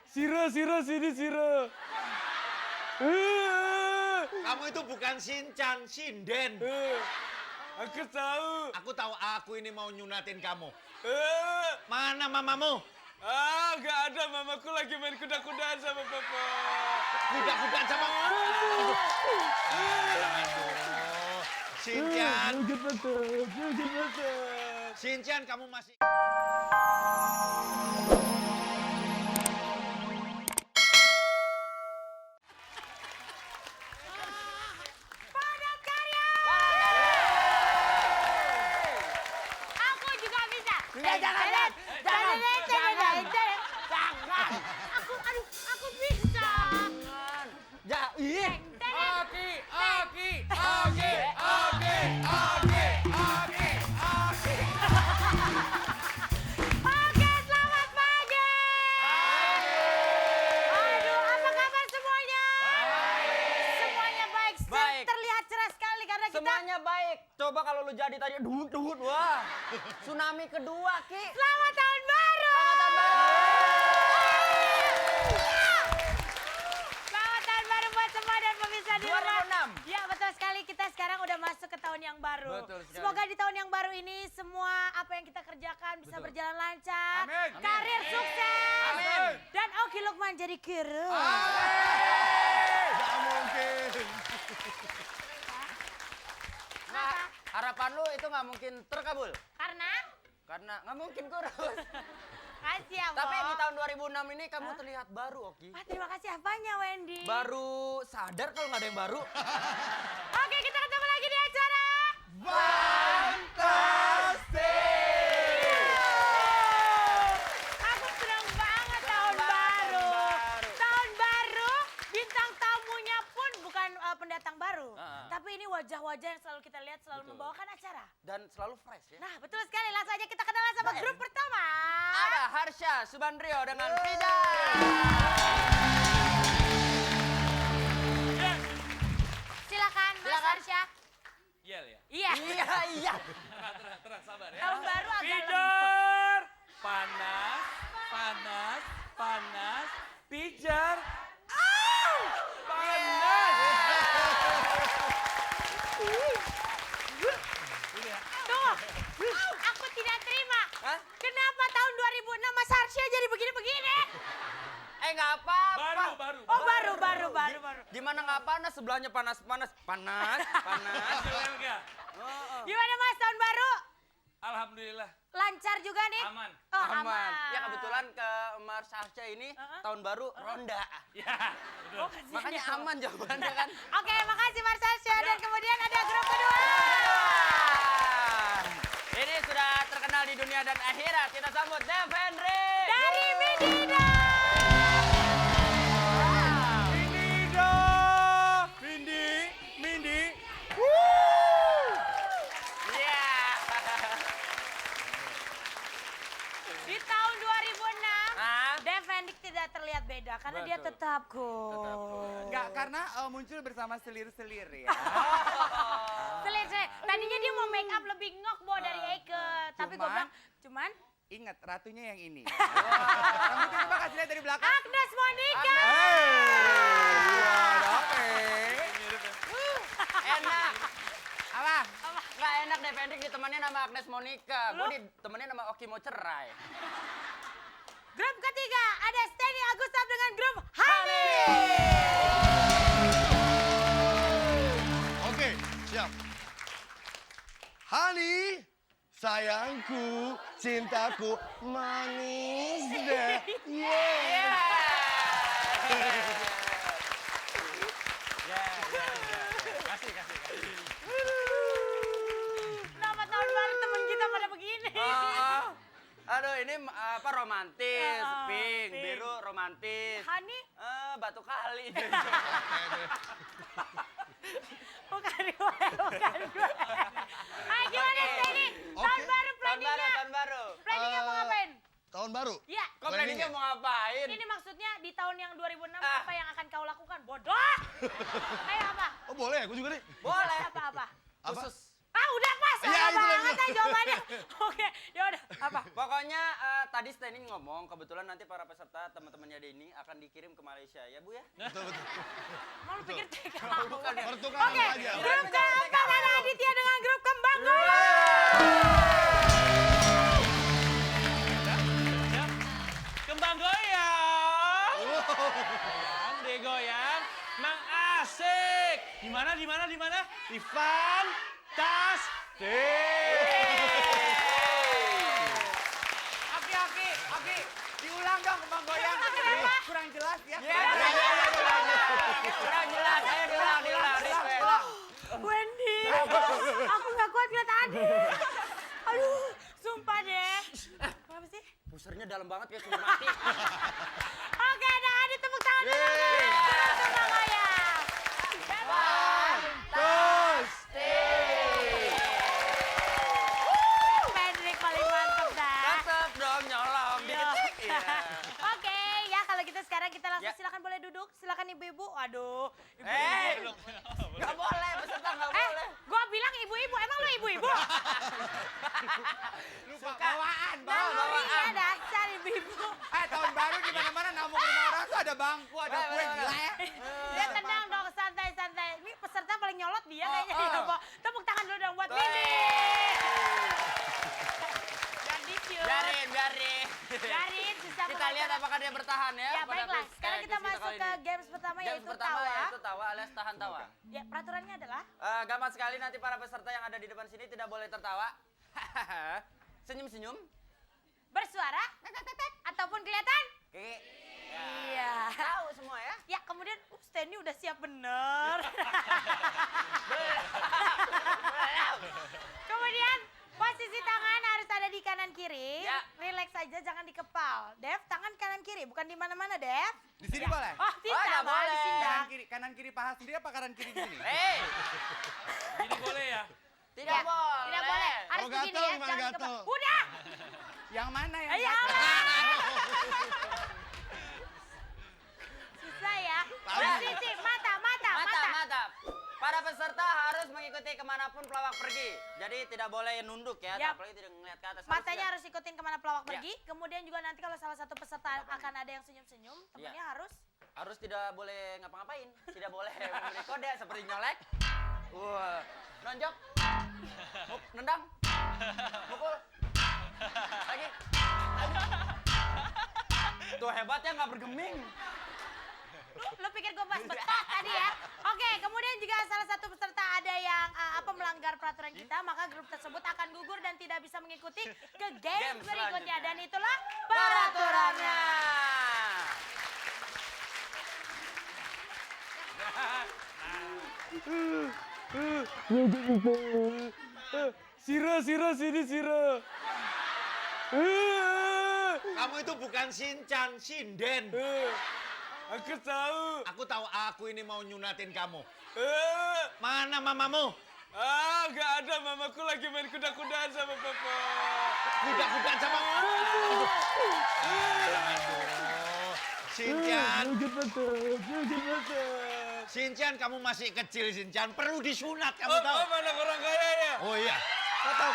Sira, sini Sira. Kamu itu bukan Shinchan, Shinden. Aku tahu. Aku tahu aku ini mau nyunatin kamu. Mana mamamu? Nggak ada. Mamaku lagi main kuda-kudaan sama papa. Kuda-kudaan sama... Shinchan. Shinchan, kamu masih... Padat karya! Aku juga bisa. Jangan. Aku bisa. Oke, selamat pagi. Aduh, apa kabar semuanya? Semuanya baik. Baik. Terlihat cerah sekali karena kita Semuanya baik. Coba kalau lu jadi tadi duhut, wah. Tsunami kedua, Ki. Selamat tahun baru. Selamat tahun baru. Selamat tahun baru buat semua dan pemirsa di rumah. 2006. Ya, betul sekali, kita sekarang udah masuk ke tahun yang baru. Betul sekali. Semoga di tahun yang baru ini semua apa yang kita kerjakan bisa berjalan lancar. Amin. Karir sukses. Amin. Dan Oki Lukman jadi keren. Gak mungkin. Nah, harapan lu itu nggak mungkin terkabul. Karena Karena nggak mungkin kurus. kasih ya, Tapi Bo. di tahun 2006 ini kamu terlihat baru, Oki. Terima kasih apanya, Wendy? Baru sadar kalau nggak ada yang baru. Oke, kita ketemu lagi di acara. Aku senang banget tahun baru. Tahun baru, bintang tamunya pun bukan pendatang baru. Tapi ini wajah-wajah yang selalu kita lihat selalu membawakan acara. Dan selalu fresh ya. Nah, betul sekali. Langsung aja kita kenalan sama grup pertama. Ada Harsha Subandrio dengan Frida. Silakan, Mas Silakan. Arsya. Yel ya. Iya. Iya. Tenang, sabar ya. Tahun baru agak Pijar. Panas. Pijar. Panas. Tunggu, aku tidak terima. Hah? Kenapa tahun 2006 Mas Arsya jadi begini-begini? Nggak apa-apa. Baru. Oh, baru. Gimana nggak panas? Sebelahnya panas. Hasil enggak? Gimana Mas tahun baru? Alhamdulillah. Lancar juga nih? Aman. Oh, aman. Ya kebetulan ke Mas Harsha ini tahun baru ronda. Ya, betul. Oh, kasihan Makanya ya. aman jawabannya kan. Oke, makasih Mas Arsya. Dan kemudian ada grup kedua. Ini sudah terkenal di dunia dan akhirat. Kita sambut Devendri. Dari Medina. Mindi. Iya. Di tahun 2006, Hah? Devendik tidak terlihat beda karena dia Betul. tetap cool. Enggak, karena muncul bersama selir-selir ya. Selesai. Tadinya dia mau make up lebih ngok Bo dari Eike. Tapi gue Cuman- bilang, cuman Ingat, ratunya yang ini. Kamu coba kasih lihat dari belakang. Agnes Monica. Enak. Apa? Nggak enak Devendri ditemenin sama Agnes Monica. Gue ditemenin sama Oki mau cerai. Grup ketiga ada Steny Agustaf dengan grup Hani. Oke, siap. Hani, sayangku, cintaku, manis deh. Yeah. Kasih. Nama tahun baru temen kita pada begini. Aduh ini apa romantis, pink, pink. biru romantis. Hani Batu kali. bukan gue. Ayo gimana Steny? Tahun baru planningnya. Tahun baru. Planningnya mau ngapain? Tahun baru? Ya. Kok planningnya mau ngapain? Ini maksudnya di tahun yang 2006 apa yang akan kau lakukan? Bodoh! Ayo apa? Oh boleh, aku juga nih. Boleh. Apa? Apa? Khusus. Ah udah pas, Iya, sama itu banget lagi. jawabannya. Oke, yaudah. Apa? Pokoknya tadi Steny ngomong, kebetulan nanti para peserta teman-temannya Denny akan dikirim ke Malaysia ya Bu ya. Betul, betul. Mau lu pikir TK? Bukan ya. Pertukaran Oke, aja. grup keempat ada Aditya dengan grup Kembang Goyang. Kembang goyang. Goyang deh goyang. Mang asik. Di mana? Di Fantastic. Aki, diulang dong kembang goyang. Kenapa? Kurang jelas ya. Kurang jelas, ayo diulang. Wendy, aku nggak kuat lihat Adit. Aduh, sumpah deh. Kenapa sih? Pusernya dalam banget ya, sudah mati. Oke, ada Adit, tepuk tangan dulu. Grup Kembang Goyang. Hendrik paling mantep dah. Tetep dong nyolong dikit. Iya. Oke, ya kalau gitu sekarang kita langsung Ya. silakan boleh duduk. Silakan ibu-ibu. Aduh, Eh, nggak boleh, peserta nggak boleh. gua bilang ibu-ibu, emang lo ibu-ibu? Lupa bawaan, Naluri ya dasar ibu-ibu. Tahun baru di mana-mana namu ke rumah orang tuh ada bangku, ada kue, gila ya. Ya tenang dong, santai-santai. Ini peserta paling nyolot dia kayaknya. oh. Ya, Pak. Tepuk tangan dulu dong buat Weh. Windy. Jadi Biarin. Biarin, susah Kita banget. lihat apakah dia bertahan ya. Ya pada baiklah, quiz sekarang kita kita masuk kali ke ini. games pertama Games yaitu pertama tawa. yaitu tawa alias tahan tawa. Ya, peraturannya adalah Gampang sekali, nanti para peserta yang ada di depan sini tidak boleh tertawa. Senyum-senyum. bersuara ataupun kelihatan. Oke. Iya. Tahu semua ya. Ya, kemudian Steny udah siap bener. Kemudian posisi tangan harus ada di kanan kiri. Ya. Relax aja, jangan dikepal. Dev, tangan kanan kiri, bukan di mana-mana, Dev. Di sini boleh? Oh, tidak, nggak Bang, di boleh. sini, Bang. Kanan kiri paha sendiri apa kanan kiri di sini? Hei, Ini boleh ya? tidak Ya, boleh. Tidak boleh. Harus Kalau begini gatel ya, gimana jangan gatel? dikepal. Udah. Yang mana yang Ya gatel? Allah. Susah ya. Posisi mata. Mata. Para peserta harus mengikuti kemanapun pelawak pergi. Jadi tidak boleh nunduk ya, Ya. apalagi tidak ngeliat ke atas. Matanya harus ikutin kemana pelawak Ya. pergi. Kemudian juga nanti kalau salah satu peserta akan ada yang senyum-senyum, temennya Ya. harus tidak boleh ngapa-ngapain, tidak boleh memberi kode seperti nyolek, nonjok, nendang, mukul, lagi. Tuh hebatnya nggak bergeming. lu pikir gue pas betah tadi ya? Oke, kemudian jika salah satu peserta ada yang melanggar peraturan kita, maka grup tersebut akan gugur dan tidak bisa mengikuti ke game berikutnya. selanjutnya. Dan itulah peraturannya. Sira, sini Sira. Kamu itu bukan Shinchan, Shinden. Aku tahu. Aku ini mau nyunatin kamu. Mana mamamu? Gak ada, mamaku lagi main kuda-kudaan sama papa. Kuda-kudaan sama... Shinchan. Shinchan, kamu masih kecil, Shinchan. Perlu disunat, kamu tahu. Oh, mana orang kaya ya? Oh iya. Kau tahu.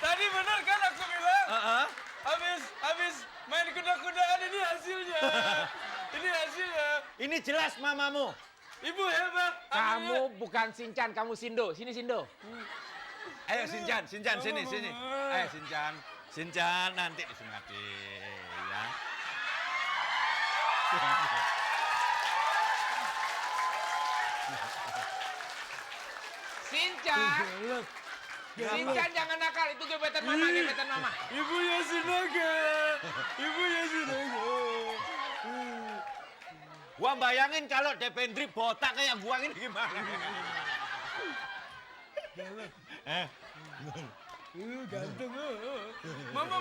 Tadi benar kan aku bilang? Habis main kuda-kudaan ini hasilnya. Ini hasilnya. Ini jelas mamamu. Ibu hebat. Kamu bukan Shinchan, kamu Shindo. Sini Shindo. Ayo Shinchan, sini. Ayo Shinchan, nanti disunatin ya. Shinchan. Shinchan jangan nakal, itu gebetan mama. Ibunya Sinaga. Gua bayangin kalau Devendri botak kayak gua ini gimana. Ganteng. Mama.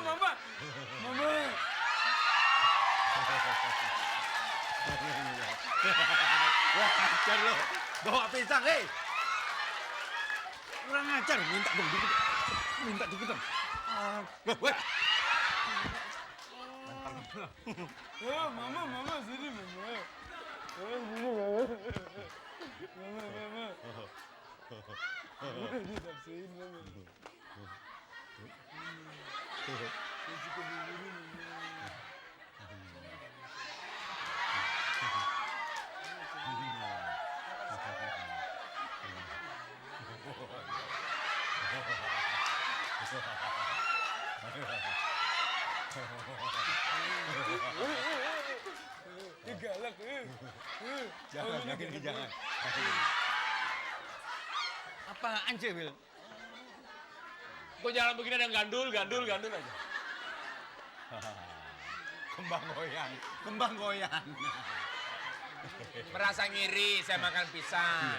Wah, ajar lo. Bawa pisang, hei. Kurang ajar, minta dikit dong. Weh. Mama sini mama. Jangan. Apaan sih, Wil? Kok jalan begini ada gandul aja. Kembang goyang. Merasa ngiri saya makan pisang.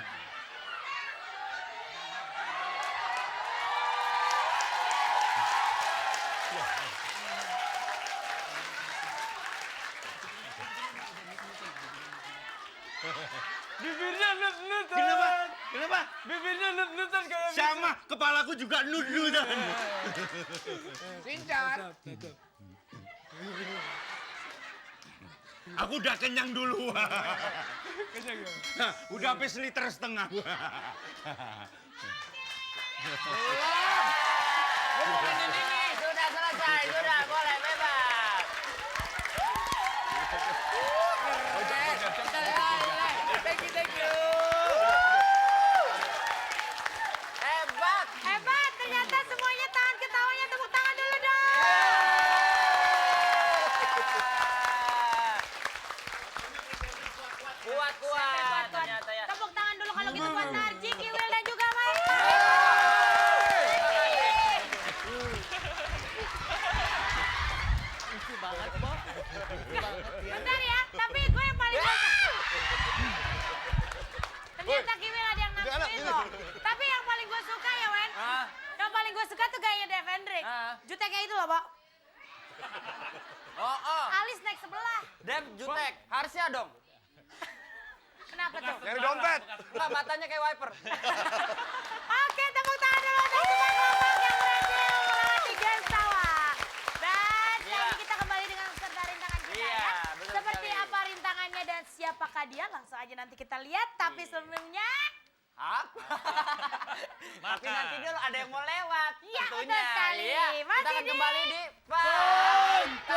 Bibirnya nut-nutan. Kenapa? Bibirnya nut-nutan kayak Sama, kepalaku juga nut-nutan. Sincar. Aku udah kenyang duluan. Nah, udah habis liter setengah. Sudah selesai, sudah boleh bebas. Thank you. Hebat. Hebat, ternyata semuanya tahan ketawanya. Tepuk tangan dulu dong. Kuat ternyata ya. Tepuk tangan dulu kalau gitu buat Narji, Kiwil dan juga Maya. Bentar ya, tapi gue yang paling ternyata Kiwil ada yang nangkuin loh. Tapi yang paling gue suka ya, Wen. Yang paling gue suka tuh gaya Devendrik. Juteknya itu loh, Pak. Oh. Alis naik sebelah. Dem jutek, harusnya dong. Kenapa tuh? Nyari dompet. Enggak, matanya kayak wiper. Oke, tepuk tangan dulu untuk semua kelompok yang berhasil melewati Games Tawa. Dan Iya. kali kita kembali dengan peserta rintangan kita Iya, ya. betul Seperti sekali. apa rintangannya dan siapakah dia? Langsung aja nanti kita lihat. Tapi sebelumnya, Apa? Tapi nanti dulu ada yang mau lewat. Iya, tentunya. betul sekali. Iya. Kita Masih akan di kembali di Fantastic.